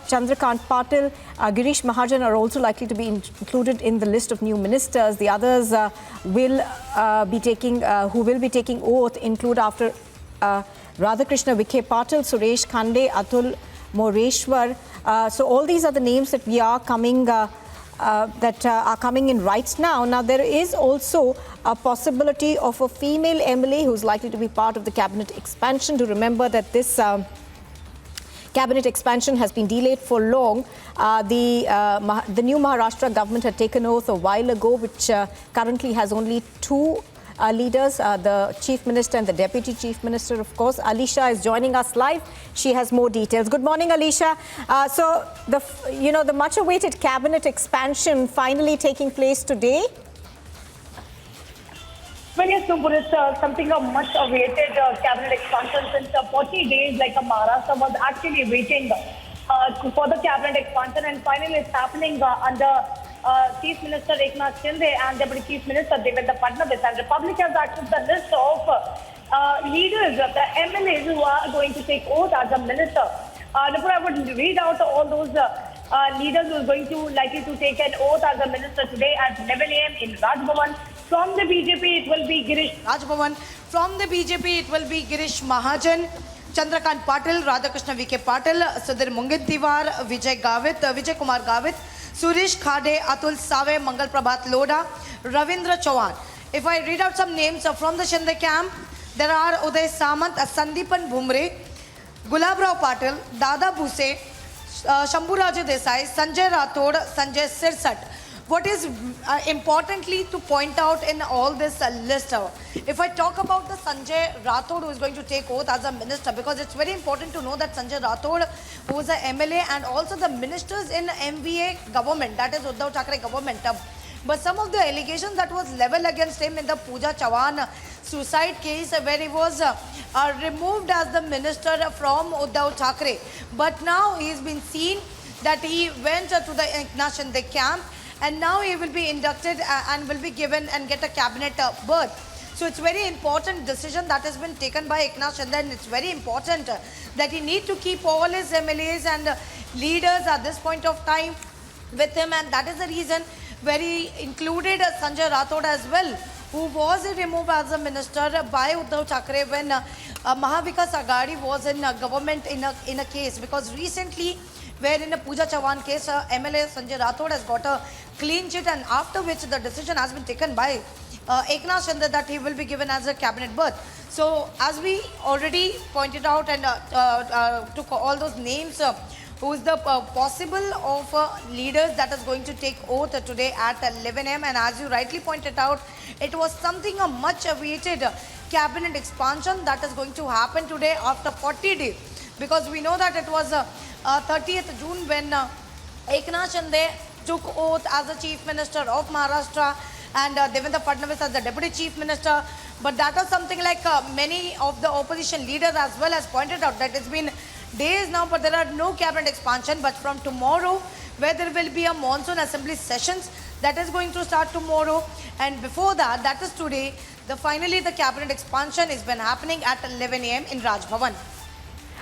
Chandrakant Patil, Girish Mahajan are also likely to be included in the list of new ministers. The others will be taking, who will be taking oath include after Radhakrishna Vikhe Patil, Suresh Khande, Atul Moreshwar. So all these are the names that we are coming are coming in right now. Now, there is also a possibility of a female MLA who's likely to be part of the cabinet expansion. To remember that this cabinet expansion has been delayed for long. The new Maharashtra government had taken oath a while ago, which currently has only two leaders, the Chief Minister and the Deputy Chief Minister, of course. Alisha is joining us live. She has more details. Good morning, Alisha. So, the much-awaited cabinet expansion finally taking place today. Well, yes, Numbur, it's something of much-awaited cabinet expansion since 40 days, like Maharashtra was actually waiting for the cabinet expansion, and finally it's happening under Chief Minister Eknath Shinde and Deputy Chief Minister Devendra Fadnavis. And Republic has accessed the list of leaders, the MLAs who are going to take oath as a minister. Numbur, I would read out all those leaders who are going to likely to take an oath as a minister today at 11 a.m. in Raj Bhavan. From the BJP, it will be Girish Rajbhavan. From the BJP, it will be Girish Mahajan, Chandrakant Patil, Radhakrishna Vikhe Patil, Sudhir Mungantiwar, Vijay Kumar Gavit, Suresh Khade, Atul Save, Mangal Prabhat Loda, Ravindra Chauhan. If I read out some names from the Shinde camp, there are Uday Samant, Sandipan Bhumre, Gulabrao Patil, Dada Bhuse, Shambhuraju Desai, Sanjay Rathod, Sanjay Sirsat. What is importantly to point out in all this list, if I talk about the Sanjay Rathod who is going to take oath as a minister, because it's very important to know that Sanjay Rathod, who is a MLA and also the ministers in MVA government, that is Uddhav Thackeray government. But some of the allegations that was leveled against him in the Pooja Chauhan suicide case, where he was removed as the minister from Uddhav Thackeray. But now he has been seen that he went to the Eknath Shinde camp, and now he will be inducted and will be given and get a cabinet berth. So it's very important decision that has been taken by Eknath Shinde, and it's very important that he need to keep all his MLAs and leaders at this point of time with him, and that is the reason where he included Sanjay Rathod as well, who was removed as a minister by Uddhav Thackeray when Mahavikas Aghadi was in government in a case, because recently where in a Pooja Chauhan case, MLA Sanjay Rathod has got a clean chit, and after which the decision has been taken by Eknath Shinde that he will be given as a cabinet berth. So as we already pointed out and took all those names, who is the possible of leaders that is going to take oath today at 11 a.m. And as you rightly pointed out, it was something a much awaited cabinet expansion that is going to happen today after 40 days. Because we know that it was 30th June when Eknath Shinde took oath as the Chief Minister of Maharashtra and Devendra Fadnavis as the Deputy Chief Minister. But that was something like many of the opposition leaders as well as pointed out that it's been days now, but there are no cabinet expansion. But from tomorrow, where there will be a monsoon assembly sessions that is going to start tomorrow, and before that, that is today, finally the cabinet expansion has been happening at 11 a.m. in Raj Bhavan.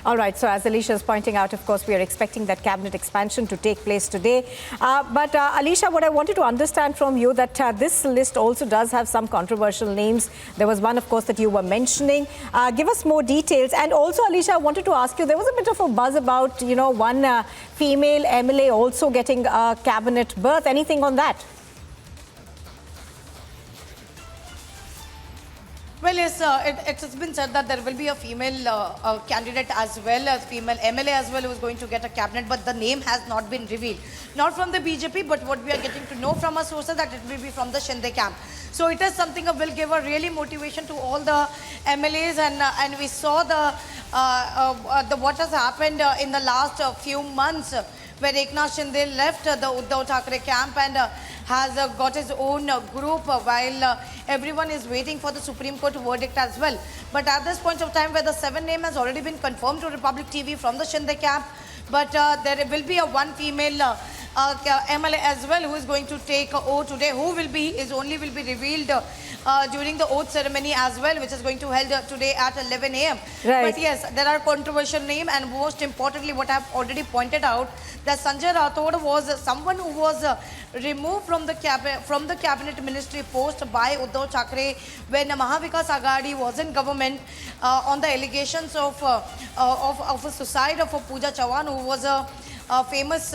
All right, so as Alisha is pointing out, of course, we are expecting that cabinet expansion to take place today. But Alisha, what I wanted to understand from you that this list also does have some controversial names. There was one, of course, that you were mentioning. Give us more details. And also, Alisha, I wanted to ask you, there was a bit of a buzz about, one female MLA also getting a cabinet berth. Anything on that? Well, yes, it has been said that there will be a female candidate as well, a female MLA as well, who is going to get a cabinet, but the name has not been revealed. Not from the BJP, but what we are getting to know from our sources that it will be from the Shinde camp. So it is something that will give a really motivation to all the MLAs, and we saw the what has happened in the last few months, where Eknath Shinde left the Uddhav Thackeray camp and has got his own group while everyone is waiting for the Supreme Court verdict as well. But at this point of time, where the 7 name has already been confirmed to Republic TV from the Shinde camp, but there will be a one female MLA as well who is going to take oath today. Who will be will be revealed during the oath ceremony as well, which is going to held today at 11 a.m. Right. But yes, there are controversial names, and most importantly, what I have already pointed out, that Sanjay Rathod was someone who was removed from the cabinet ministry post by Uddhav Thackeray when Mahavikas Aghadi was in government on the allegations of a suicide of a Pooja Chauhan, who was a famous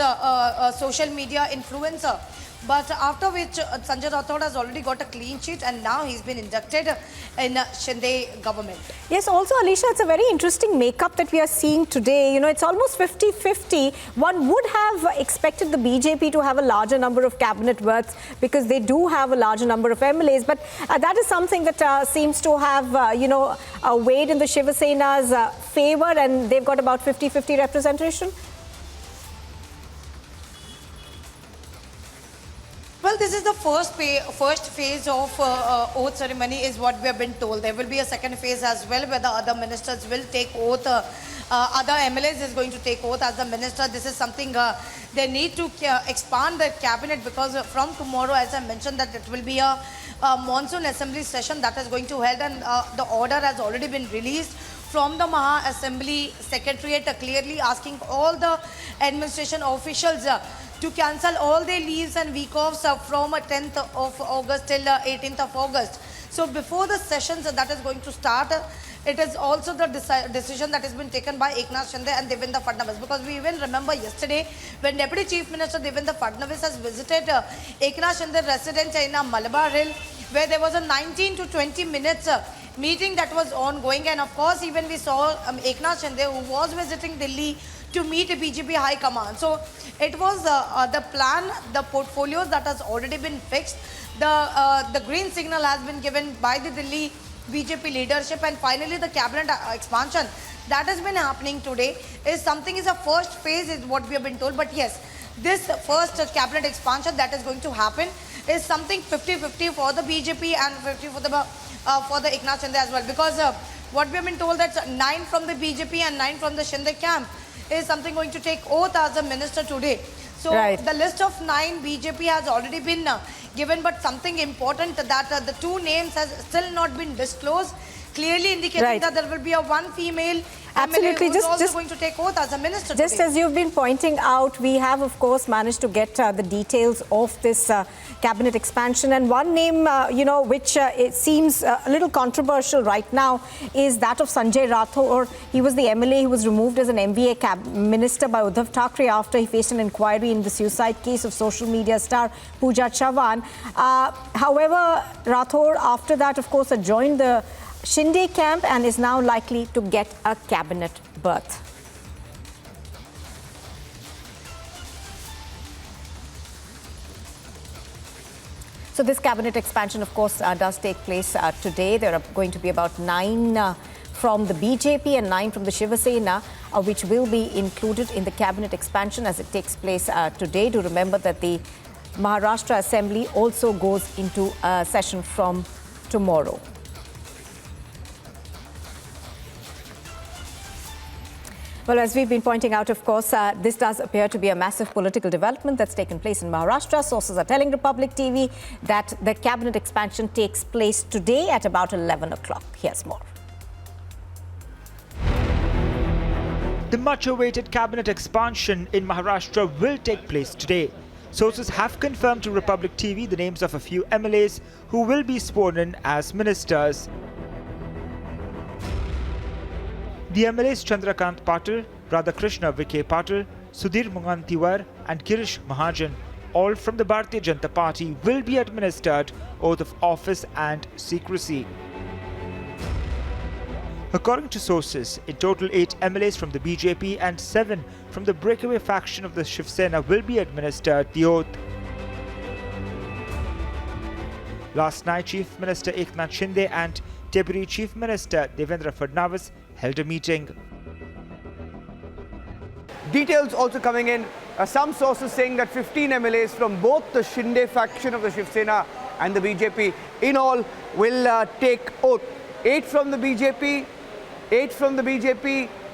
social media influencer. But after which Sanjay Rathod has already got a clean sheet, and now he's been inducted in Shinde government. Yes, also Alicia, it's a very interesting makeup that we are seeing today. You know, it's almost 50-50. One would have expected the BJP to have a larger number of cabinet berths because they do have a larger number of MLAs. But that is something that seems to have, weighed in the Shiva Sena's favor, and they've got about 50-50 representation. Well, this is the first phase of oath ceremony is what we have been told. There will be a second phase as well where the other ministers will take oath. Other MLAs is going to take oath as the minister. This is something they need to expand the cabinet, because from tomorrow, as I mentioned, that it will be a monsoon assembly session that is going to held, and the order has already been released from the Maha Assembly Secretariat, clearly asking all the administration officials to cancel all their leaves and week offs from 10th of August till 18th of August. So before the sessions that is going to start, it is also the decision that has been taken by Eknath Shinde and Devendra Fadnavis, because we even remember yesterday when Deputy Chief Minister Devendra Fadnavis has visited Eknath Shinde residence in Malabar Hill, where there was a 19 to 20 minutes meeting that was ongoing. And of course, even we saw Eknath Shinde, who was visiting Delhi to meet the BJP High Command. So it was the plan, the portfolios that has already been fixed. The green signal has been given by the Delhi BJP leadership, and finally the cabinet expansion that has been happening today is a first phase is what we have been told. But yes, this first cabinet expansion that is going to happen is something 50-50 for the BJP and 50 for the Eknath Shinde as well, because what we have been told that 9 from the BJP and 9 from the Shinde camp is something going to take oath as a minister today. So right. The list of 9 BJP has already been given, but something important that the 2 names has still not been disclosed, clearly indicating right. that there will be a 1 female Absolutely. MLA who is also going to take oath as a minister Just today. as you've been pointing out, we have, of course, managed to get the details of this cabinet expansion. And one name, which it seems a little controversial right now is that of Sanjay Rathod. He was the MLA who was removed as an MVA minister by Uddhav Thackeray after he faced an inquiry in the suicide case of social media star Pooja Chauhan. However, Rathod, after that, of course, joined the Shinde camp and is now likely to get a cabinet berth. So this cabinet expansion, of course, does take place today. There are going to be about 9 from the BJP and 9 from the Shiva Sena, which will be included in the cabinet expansion as it takes place today. Do remember that the Maharashtra Assembly also goes into session from tomorrow. Well, as we've been pointing out, of course, this does appear to be a massive political development that's taken place in Maharashtra. Sources are telling Republic TV that the cabinet expansion takes place today at about 11 o'clock. Here's more. The much-awaited cabinet expansion in Maharashtra will take place today. Sources have confirmed to Republic TV the names of a few MLAs who will be sworn in as ministers. The MLAs Chandrakant Patil, Radhakrishna Vikhe Patil, Sudhir Mungantiwar and Girish Mahajan, all from the Bharatiya Janata Party, will be administered oath of office and secrecy. According to sources, in total 8 MLAs from the BJP and 7 from the breakaway faction of the Shiv Sena will be administered the oath. Last night, Chief Minister Eknath Shinde and Deputy Chief Minister Devendra Fadnavis held a meeting. Details also coming in. Some sources saying that 15 MLAs from both the Shinde faction of the Shiv Sena and the BJP in all will take oath. 8 from the BJP,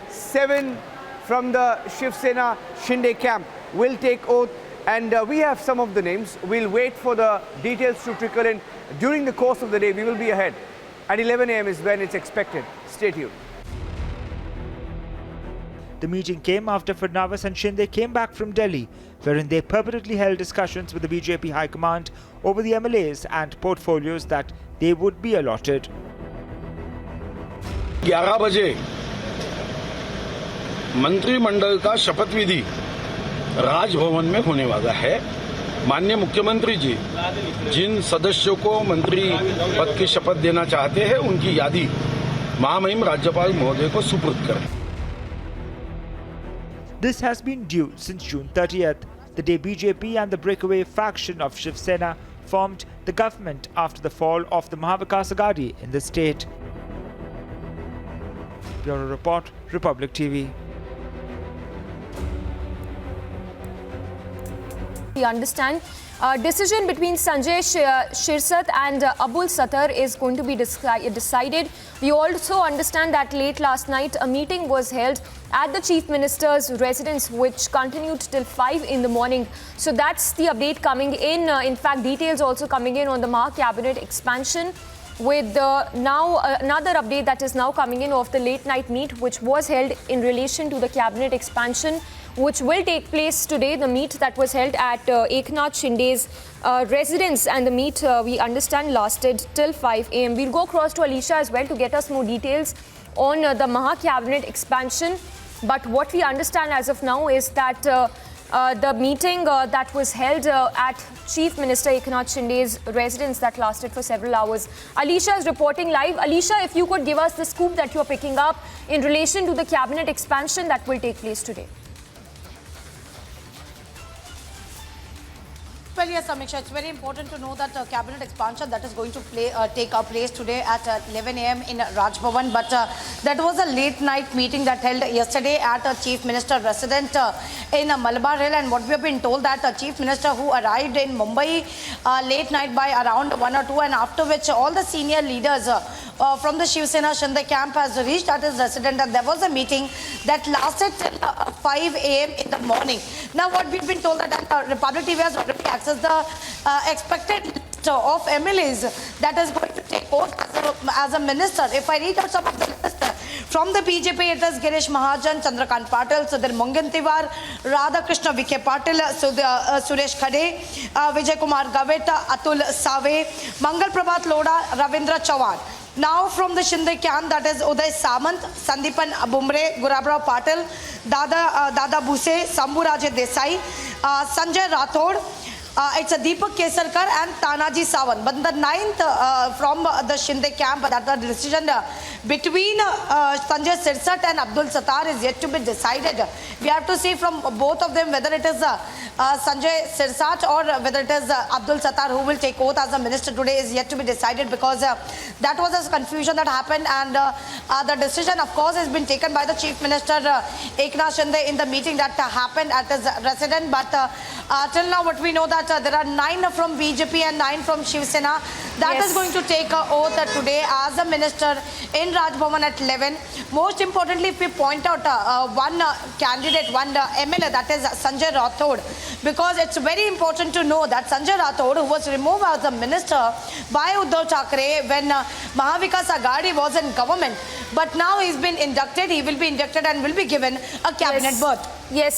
7 from the Shiv Sena Shinde camp will take oath And we have some of the names. We'll wait for the details to trickle in. During the course of the day, we will be ahead. At 11 a.m. is when it's expected. Stay tuned. The meeting came after Fadnavis and Shinde came back from Delhi, wherein they purportedly held discussions with the BJP High Command over the MLAs and portfolios that they would be allotted. 11 बजे मंत्रिमंडल का शपथ विधि राजभवन में होने वाला है। माननीय मुख्यमंत्री जी जिन सदस्यों को मंत्री पद की शपथ देना चाहते हैं उनकी यादी महामहिम राज्यपाल महोदय को सुपुर्द करें। This has been due since June 30th, the day BJP and the breakaway faction of Shiv Sena formed the government after the fall of the Mahavikas Aghadi in the state. Bureau Report, Republic TV. We understand decision between Sanjay Shirsat and Abul Sattar is going to be decided. We also understand that late last night a meeting was held at the Chief Minister's residence which continued till 5 in the morning. So that's the update coming in. In fact, details also coming in on the Maha cabinet expansion, with now another update that is now coming in of the late night meet which was held in relation to the cabinet expansion, which will take place today. The meet that was held at Eknath Shinde's residence, and the meet we understand lasted till 5 a.m. We'll go across to Alicia as well to get us more details on the Maha cabinet expansion. But what we understand as of now is that the meeting that was held at Chief Minister Eknath Shinde's residence that lasted for several hours. Alicia is reporting live. Alicia, if you could give us the scoop that you're picking up in relation to the cabinet expansion that will take place today. Well, yes, Samiksha, it's very important to know that cabinet expansion that is going to take place today at 11 a.m. in Raj Bhavan. But that was a late night meeting that held yesterday at a Chief Minister resident in Malabar Hill. And what we have been told that the Chief Minister who arrived in Mumbai late night by around 1 or 2, and after which all the senior leaders from the Shiv Sena Shinde camp has reached at his residence, and there was a meeting that lasted till 5 a.m. in the morning. Now, what we've been told that Republic TV has already accessed the expected list of MLAs that is going to take oath as a minister. If I read out some of the list from the BJP, it is Girish Mahajan, Chandrakant Patil, Sudhir Mungantiwar, Radhakrishna Vikhe Patil, Suresh Khade, Vijay Kumar Gavitt, Atul Save, Mangal Prabhat Lodha, Ravindra Chavan. Now from the Shinde camp, that is Uday Samant, Sandipan Bumre, Gurabrao Patil, Dada Bhuse, Samburaje Desai, Sanjay Rathod, it's a Deepak Kesarkar and Tanaji Sawant. But the 9th from the Shinde camp, that the decision between Sanjay Sirsat and Abdul Sattar is yet to be decided. We have to see from both of them whether it is Sanjay Sirsat or whether it is Abdul Sattar who will take oath as a minister today is yet to be decided, because that was a confusion that happened, and the decision of course has been taken by the Chief Minister Eknath Shinde in the meeting that happened at his residence. But till now what we know that there are 9 from BJP and 9 from Shiv Sena that is going to take an oath today as a minister in Raj Bhavan at 11. Most importantly, if we point out one candidate, one MLA, that is Sanjay Rathod, because it's very important to know that Sanjay Rathod, who was removed as a minister by Uddhav Thackeray when Mahavikas Aghadi was in government, but now he's been inducted, he will be inducted and will be given a cabinet berth. Yes.